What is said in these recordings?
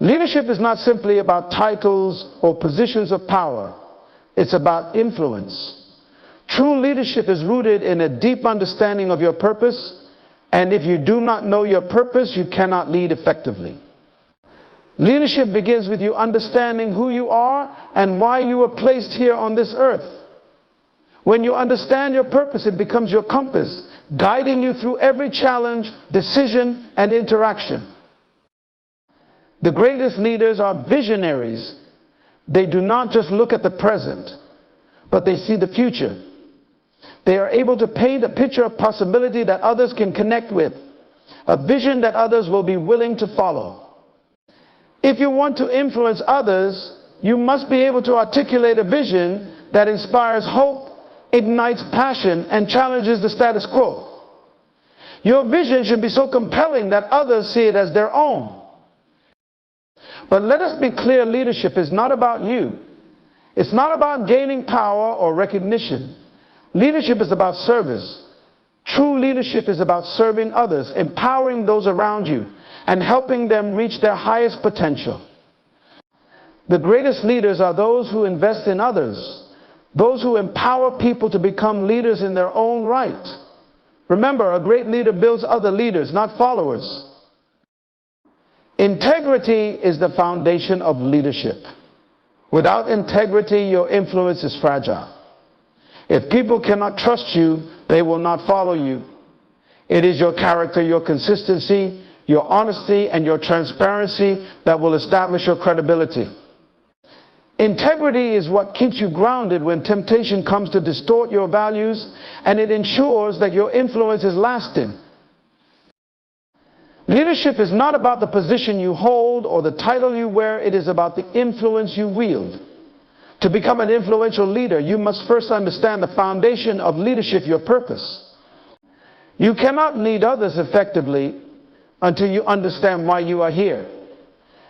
Leadership is not simply about titles or positions of power. It's about influence. True leadership is rooted in a deep understanding of your purpose, and if you do not know your purpose, you cannot lead effectively. Leadership begins with you understanding who you are and why you were placed here on this earth. When you understand your purpose, it becomes your compass, guiding you through every challenge, decision, and interaction. The greatest leaders are visionaries. They do not just look at the present, but they see the future. They are able to paint a picture of possibility that others can connect with, a vision that others will be willing to follow. If you want to influence others, you must be able to articulate a vision that inspires hope, ignites passion, and challenges the status quo. Your vision should be so compelling that others see it as their own. But let us be clear, leadership is not about you. It's not about gaining power or recognition. Leadership is about service. True leadership is about serving others, empowering those around you, and helping them reach their highest potential. The greatest leaders are those who invest in others, those who empower people to become leaders in their own right. Remember, a great leader builds other leaders, not followers. Integrity is the foundation of leadership. Without integrity, your influence is fragile. If people cannot trust you, they will not follow you. It is your character, your consistency, your honesty, and your transparency that will establish your credibility. Integrity is what keeps you grounded when temptation comes to distort your values, and it ensures that your influence is lasting. Leadership is not about the position you hold or the title you wear. It is about the influence you wield. To become an influential leader, you must first understand the foundation of leadership, your purpose. You cannot lead others effectively until you understand why you are here.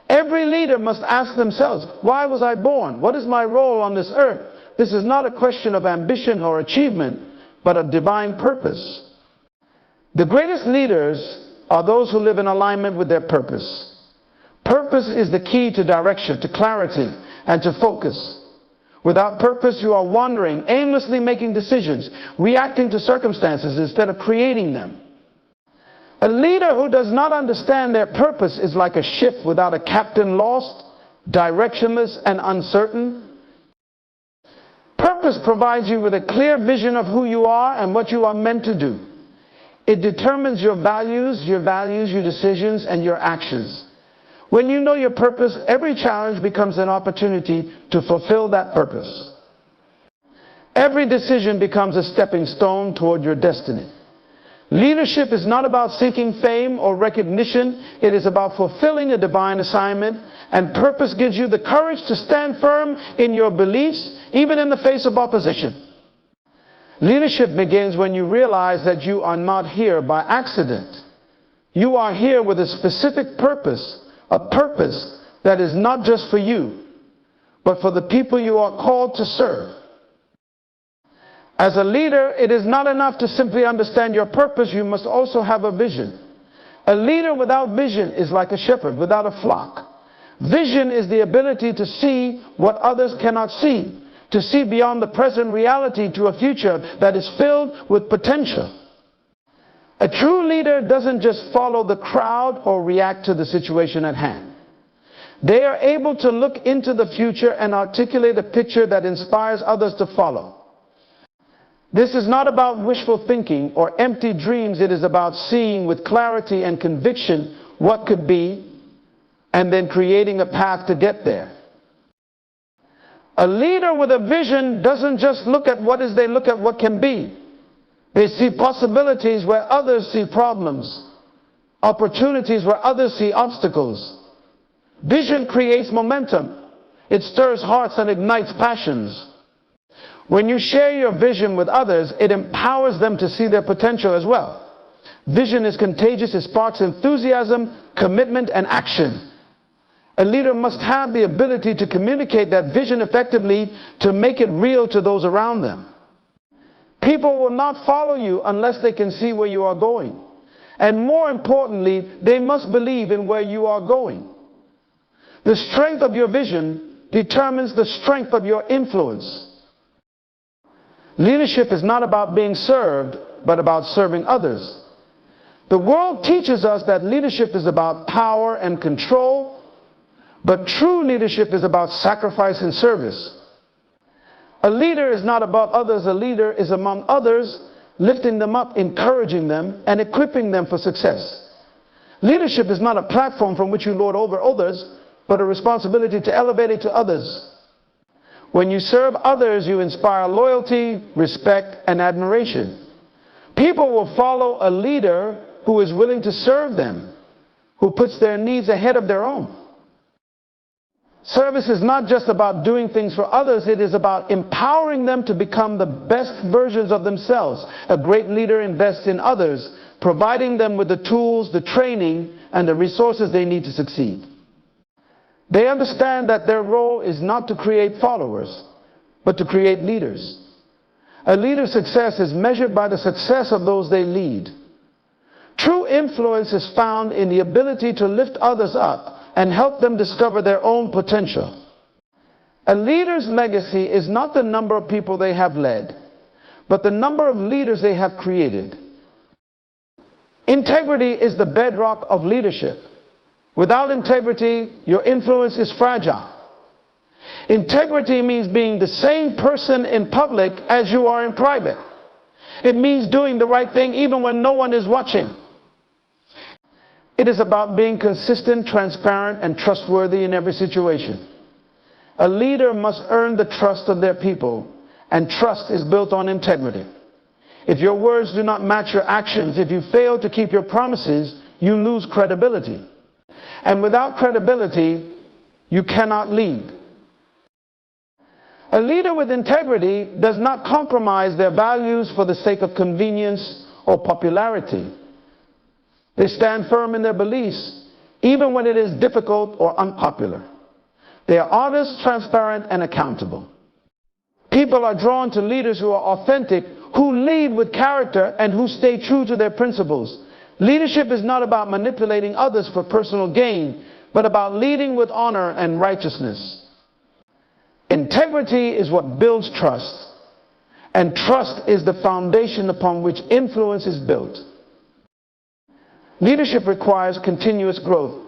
Every leader must ask themselves, why was I born? What is my role on this earth? This is not a question of ambition or achievement, but a divine purpose. The greatest leaders are those who live in alignment with their purpose. Purpose is the key to direction, to clarity, and to focus. Without purpose, you are wandering, aimlessly making decisions, reacting to circumstances instead of creating them. A leader who does not understand their purpose is like a ship without a captain, lost, directionless, and uncertain. Purpose provides you with a clear vision of who you are and what you are meant to do. It determines your values, your decisions, and your actions. When you know your purpose, every challenge becomes an opportunity to fulfill that purpose. Every decision becomes a stepping stone toward your destiny. Leadership is not about seeking fame or recognition. It is about fulfilling a divine assignment, and purpose gives you the courage to stand firm in your beliefs, even in the face of opposition. Leadership begins when you realize that you are not here by accident. You are here with a specific purpose, a purpose that is not just for you, but for the people you are called to serve. As a leader, it is not enough to simply understand your purpose. You must also have a vision. A leader without vision is like a shepherd without a flock. Vision is the ability to see what others cannot see, to see beyond the present reality to a future that is filled with potential. A true leader doesn't just follow the crowd or react to the situation at hand. They are able to look into the future and articulate a picture that inspires others to follow. This is not about wishful thinking or empty dreams. It is about seeing with clarity and conviction what could be, and then creating a path to get there. A leader with a vision doesn't just look at what is, they look at what can be. They see possibilities where others see problems, opportunities where others see obstacles. Vision creates momentum. It stirs hearts and ignites passions. When you share your vision with others, it empowers them to see their potential as well. Vision is contagious. It sparks enthusiasm, commitment, and action. A leader must have the ability to communicate that vision effectively to make it real to those around them. People will not follow you unless they can see where you are going. And more importantly, they must believe in where you are going. The strength of your vision determines the strength of your influence. Leadership is not about being served, but about serving others. The world teaches us that leadership is about power and control, but true leadership is about sacrifice and service. A leader is not above others. A leader is among others, lifting them up, encouraging them, and equipping them for success. Leadership is not a platform from which you lord over others, but a responsibility to elevate it to others. When you serve others, you inspire loyalty, respect, and admiration. People will follow a leader who is willing to serve them, who puts their needs ahead of their own. Service is not just about doing things for others, it is about empowering them to become the best versions of themselves. A great leader invests in others, providing them with the tools, the training, and the resources they need to succeed. They understand that their role is not to create followers, but to create leaders. A leader's success is measured by the success of those they lead. True influence is found in the ability to lift others up and help them discover their own potential. A leader's legacy is not the number of people they have led, but the number of leaders they have created. Integrity is the bedrock of leadership. Without integrity, your influence is fragile. Integrity means being the same person in public as you are in private. It means doing the right thing even when no one is watching. It is about being consistent, transparent, and trustworthy in every situation. A leader must earn the trust of their people, and trust is built on integrity. If your words do not match your actions, if you fail to keep your promises, you lose credibility. And without credibility, you cannot lead. A leader with integrity does not compromise their values for the sake of convenience or popularity. They stand firm in their beliefs, even when it is difficult or unpopular. They are honest, transparent, and accountable. People are drawn to leaders who are authentic, who lead with character, and who stay true to their principles. Leadership is not about manipulating others for personal gain, but about leading with honor and righteousness. Integrity is what builds trust, and trust is the foundation upon which influence is built. Leadership requires continuous growth.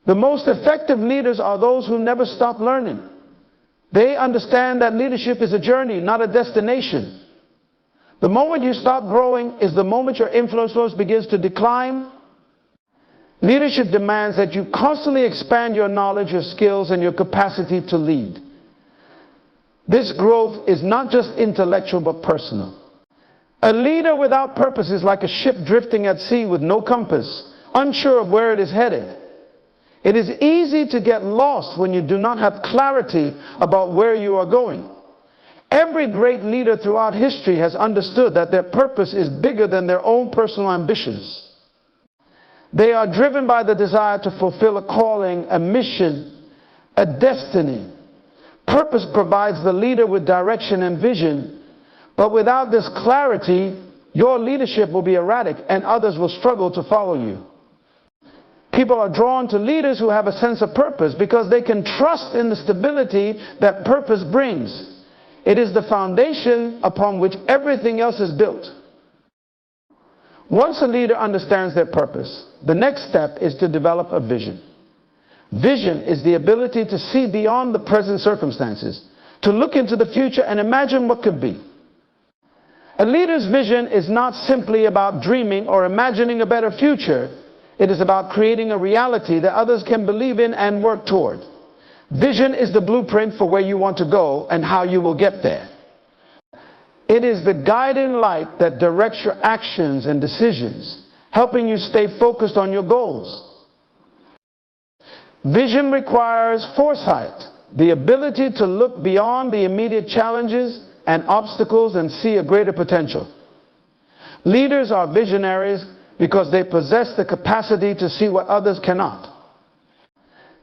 The most effective leaders are those who never stop learning. They understand that leadership is a journey, not a destination. The moment you stop growing is the moment your influence begins to decline. Leadership demands that you constantly expand your knowledge, your skills, and your capacity to lead. This growth is not just intellectual but personal. A leader without purpose is like a ship drifting at sea with no compass, unsure of where it is headed. It is easy to get lost when you do not have clarity about where you are going. Every great leader throughout history has understood that their purpose is bigger than their own personal ambitions. They are driven by the desire to fulfill a calling, a mission, a destiny. Purpose provides the leader with direction and vision. But without this clarity, your leadership will be erratic and others will struggle to follow you. People are drawn to leaders who have a sense of purpose because they can trust in the stability that purpose brings. It is the foundation upon which everything else is built. Once a leader understands their purpose, the next step is to develop a vision. Vision is the ability to see beyond the present circumstances, to look into the future and imagine what could be. A leader's vision is not simply about dreaming or imagining a better future. It is about creating a reality that others can believe in and work toward. Vision is the blueprint for where you want to go and how you will get there. It is the guiding light that directs your actions and decisions, helping you stay focused on your goals. Vision requires foresight, the ability to look beyond the immediate challenges and obstacles and see a greater potential. Leaders are visionaries because they possess the capacity to see what others cannot.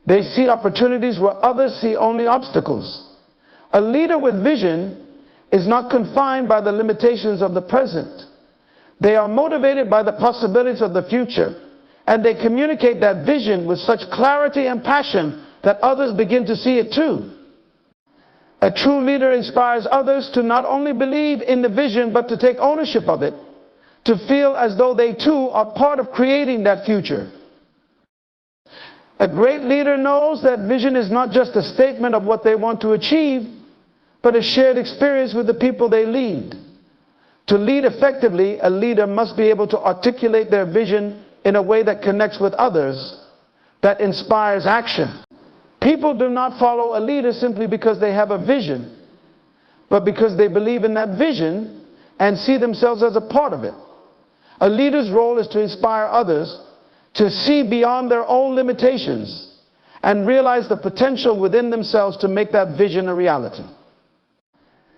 They see opportunities where others see only obstacles. A leader with vision is not confined by the limitations of the present. They are motivated by the possibilities of the future And they communicate that vision with such clarity and passion that others begin to see it too. A true leader inspires others to not only believe in the vision, but to take ownership of it, to feel as though they too are part of creating that future. A great leader knows that vision is not just a statement of what they want to achieve, but a shared experience with the people they lead. To lead effectively, a leader must be able to articulate their vision in a way that connects with others, that inspires action. People do not follow a leader simply because they have a vision, but because they believe in that vision and see themselves as a part of it. A leader's role is to inspire others to see beyond their own limitations and realize the potential within themselves to make that vision a reality.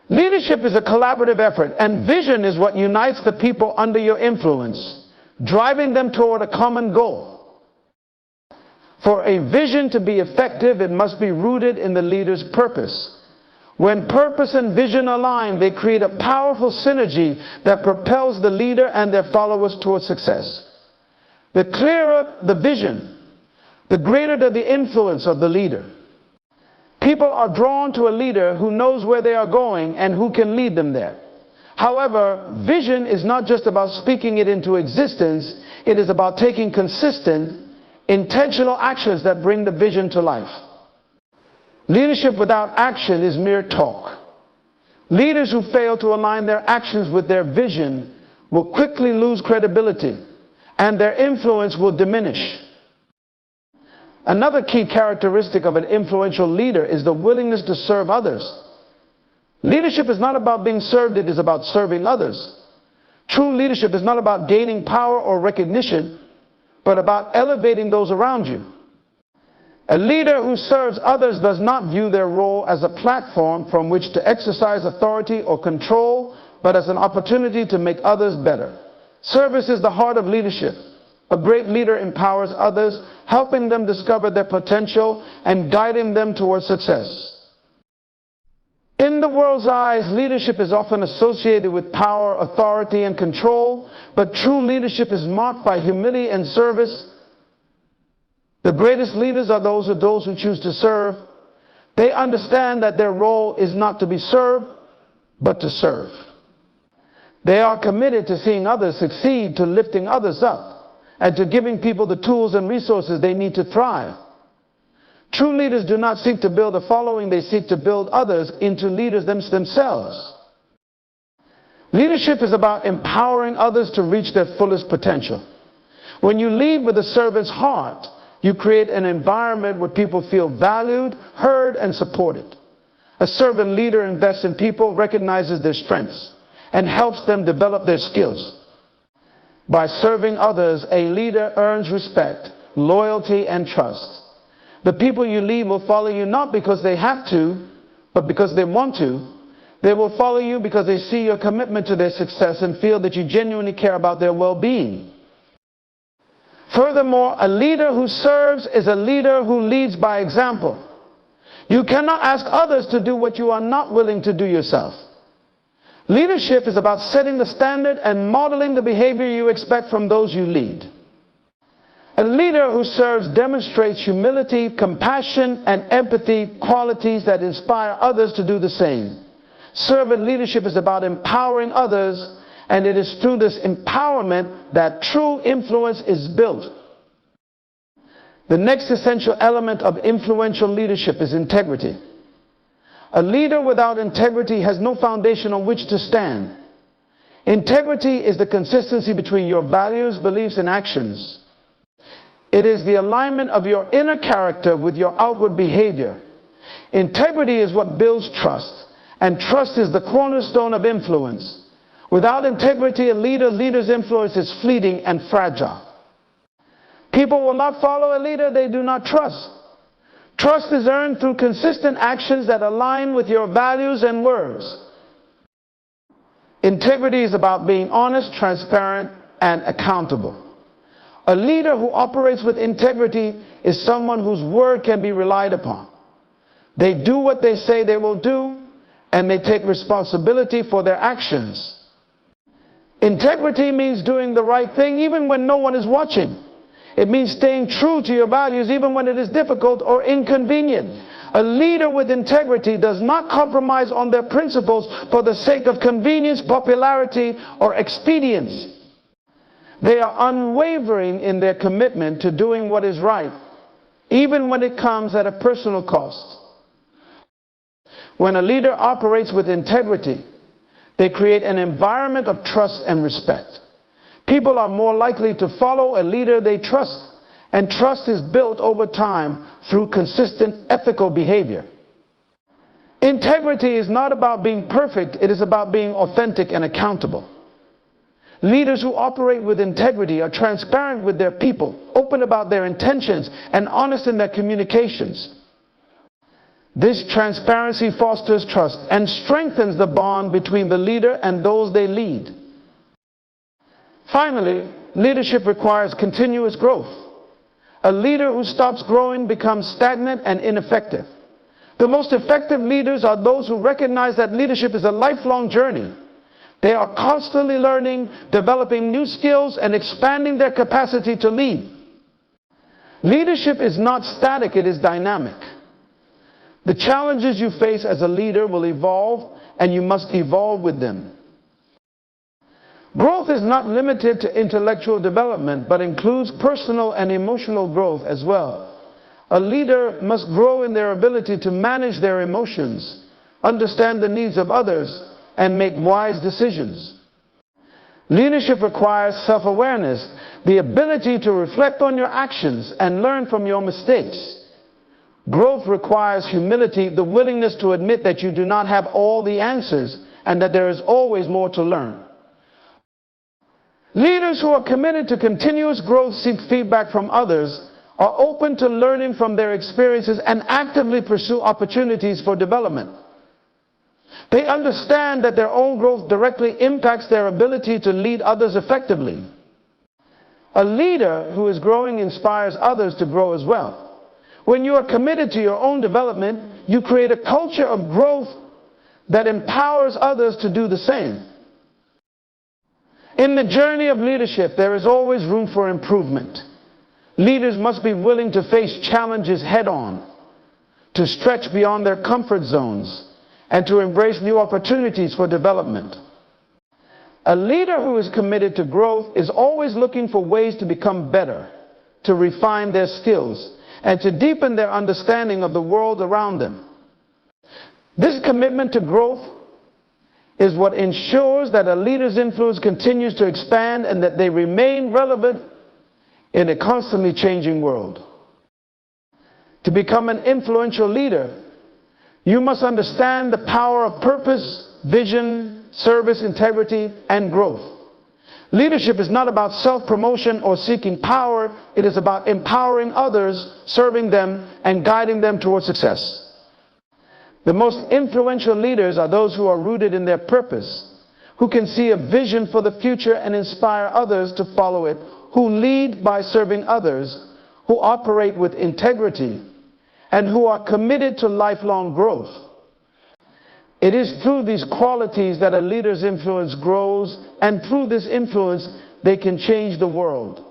Leadership is a collaborative effort, and vision is what unites the people under your influence, driving them toward a common goal. For a vision to be effective, it must be rooted in the leader's purpose. When purpose and vision align, they create a powerful synergy that propels the leader and their followers toward success. The clearer the vision, the greater the influence of the leader. People are drawn to a leader who knows where they are going and who can lead them there. However, vision is not just about speaking it into existence, it is about taking consistent, intentional actions that bring the vision to life. Leadership without action is mere talk. Leaders who fail to align their actions with their vision will quickly lose credibility, and their influence will diminish. Another key characteristic of an influential leader is the willingness to serve others. Leadership is not about being served, it is about serving others. True leadership is not about gaining power or recognition, but about elevating those around you. A leader who serves others does not view their role as a platform from which to exercise authority or control, but as an opportunity to make others better. Service is the heart of leadership. A great leader empowers others, helping them discover their potential and guiding them towards success. In the world's eyes, leadership is often associated with power, authority, and control, but true leadership is marked by humility and service. The greatest leaders are those who choose to serve. They understand that their role is not to be served, but to serve. They are committed to seeing others succeed, to lifting others up, and to giving people the tools and resources they need to thrive. True leaders do not seek to build a following, they seek to build others into leaders themselves. Leadership is about empowering others to reach their fullest potential. When you lead with a servant's heart, you create an environment where people feel valued, heard, and supported. A servant leader invests in people, recognizes their strengths, and helps them develop their skills. By serving others, a leader earns respect, loyalty, and trust. The people you lead will follow you not because they have to, but because they want to. They will follow you because they see your commitment to their success and feel that you genuinely care about their well-being. Furthermore, a leader who serves is a leader who leads by example. You cannot ask others to do what you are not willing to do yourself. Leadership is about setting the standard and modeling the behavior you expect from those you lead. A leader who serves demonstrates humility, compassion, and empathy, qualities that inspire others to do the same. Servant leadership is about empowering others, and it is through this empowerment that true influence is built. The next essential element of influential leadership is integrity. A leader without integrity has no foundation on which to stand. Integrity is the consistency between your values, beliefs, and actions. It is the alignment of your inner character with your outward behavior. Integrity is what builds trust, and trust is the cornerstone of influence. Without integrity, a leader's influence is fleeting and fragile. People will not follow a leader they do not trust. Trust is earned through consistent actions that align with your values and words. Integrity is about being honest, transparent, and accountable. A leader who operates with integrity is someone whose word can be relied upon. They do what they say they will do, and they take responsibility for their actions. Integrity means doing the right thing even when no one is watching. It means staying true to your values even when it is difficult or inconvenient. A leader with integrity does not compromise on their principles for the sake of convenience, popularity, or expedience. They are unwavering in their commitment to doing what is right, even when it comes at a personal cost. When a leader operates with integrity, they create an environment of trust and respect. People are more likely to follow a leader they trust, and trust is built over time through consistent ethical behavior. Integrity is not about being perfect, it is about being authentic and accountable. Leaders who operate with integrity are transparent with their people, open about their intentions, and honest in their communications. This transparency fosters trust and strengthens the bond between the leader and those they lead. Finally, leadership requires continuous growth. A leader who stops growing becomes stagnant and ineffective. The most effective leaders are those who recognize that leadership is a lifelong journey. They are constantly learning, developing new skills, and expanding their capacity to lead. Leadership is not static, it is dynamic. The challenges you face as a leader will evolve, and you must evolve with them. Growth is not limited to intellectual development, but includes personal and emotional growth as well. A leader must grow in their ability to manage their emotions, understand the needs of others, and make wise decisions. Leadership requires self-awareness, the ability to reflect on your actions and learn from your mistakes. Growth requires humility, the willingness to admit that you do not have all the answers and that there is always more to learn. Leaders who are committed to continuous growth seek feedback from others, are open to learning from their experiences, and actively pursue opportunities for development. They understand that their own growth directly impacts their ability to lead others effectively. A leader who is growing inspires others to grow as well. When you are committed to your own development, you create a culture of growth that empowers others to do the same. In the journey of leadership, there is always room for improvement. Leaders must be willing to face challenges head-on, to stretch beyond their comfort zones, and to embrace new opportunities for development. A leader who is committed to growth is always looking for ways to become better, to refine their skills, and to deepen their understanding of the world around them. This commitment to growth is what ensures that a leader's influence continues to expand and that they remain relevant in a constantly changing world. To become an influential leader, you must understand the power of purpose, vision, service, integrity, and growth. Leadership is not about self-promotion or seeking power. It is about empowering others, serving them, and guiding them towards success. The most influential leaders are those who are rooted in their purpose, who can see a vision for the future and inspire others to follow it, who lead by serving others, who operate with integrity, and who are committed to lifelong growth. It is through these qualities that a leader's influence grows, and through this influence, they can change the world.